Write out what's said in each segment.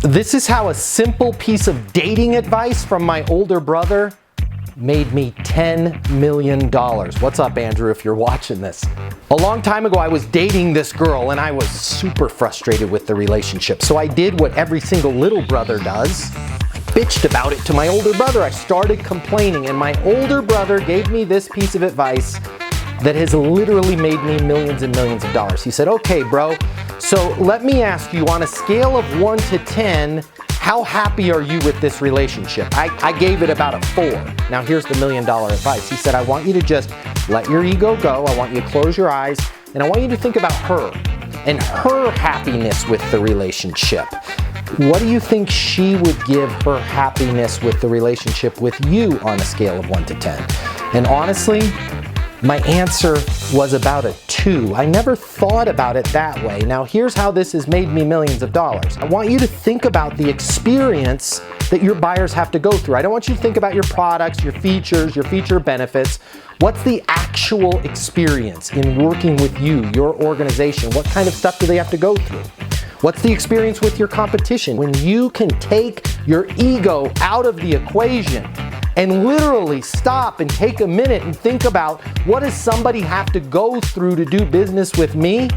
This is how a simple piece of dating advice from my older brother made me $10 million. What's up, Andrew, if you're watching this? A long time ago, I was dating this girl and I was super frustrated with the relationship. So I did what every single little brother does. I bitched about it to my older brother. I started complaining, and my older brother gave me this piece of advice that has literally made me millions and millions of dollars. He said, okay, bro, so let me ask you, on a scale of 1 to 10, how happy are you with this relationship? I gave it about a 4. Now here's the $1 million advice. He said, I want you to just let your ego go. I want you to close your eyes, and I want you to think about her and her happiness with the relationship. What do you think she would give her happiness with the relationship with you on a scale of 1 to 10? And honestly, my answer was about a 2. I never thought about it that way. Now here's how this has made me millions of dollars. I want you to think about the experience that your buyers have to go through. I don't want you to think about your products, your features, your feature benefits. What's the actual experience in working with you, your organization? What kind of stuff do they have to go through? What's the experience with your competition? When you can take your ego out of the equation and literally stop and take a minute and think about, what does somebody have to go through to do business with me?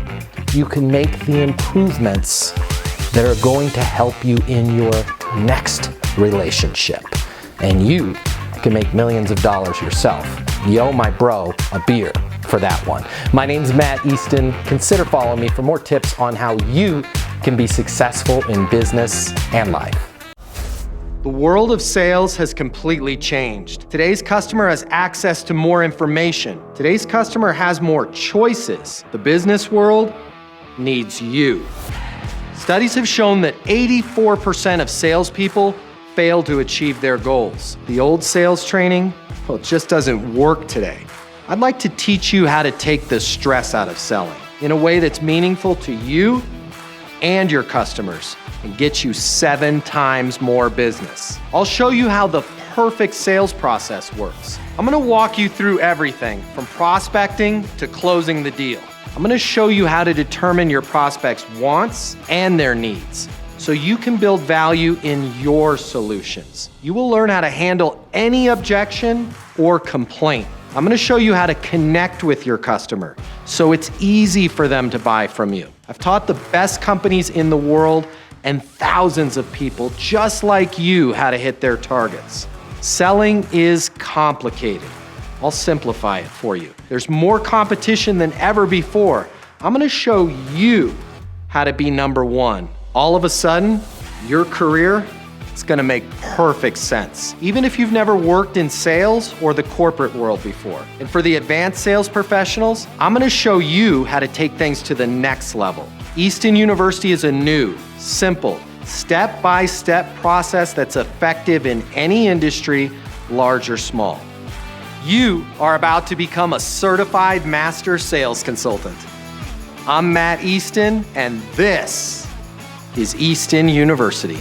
You can make the improvements that are going to help you in your next relationship. And you can make millions of dollars yourself. You owe my bro a beer for that one. My name's Matt Easton. Consider following me for more tips on how you can be successful in business and life. The world of sales has completely changed. Today's customer has access to more information. Today's customer has more choices. The business world needs you. Studies have shown that 84% of salespeople fail to achieve their goals. The old sales training, well, it just doesn't work today. I'd like to teach you how to take the stress out of selling in a way that's meaningful to you and your customers, and get you 7 times more business. I'll show you how the perfect sales process works. I'm gonna walk you through everything from prospecting to closing the deal. I'm gonna show you how to determine your prospects' wants and their needs so you can build value in your solutions. You will learn how to handle any objection or complaint. I'm gonna show you how to connect with your customer so it's easy for them to buy from you. I've taught the best companies in the world and thousands of people just like you how to hit their targets. Selling is complicated. I'll simplify it for you. There's more competition than ever before. I'm gonna show you how to be number one. All of a sudden, your career is gonna make perfect sense, even if you've never worked in sales or the corporate world before. And for the advanced sales professionals, I'm gonna show you how to take things to the next level. Easton University is a new, simple, step-by-step process that's effective in any industry, large or small. You are about to become a certified master sales consultant. I'm Matt Easton, and this is Easton University.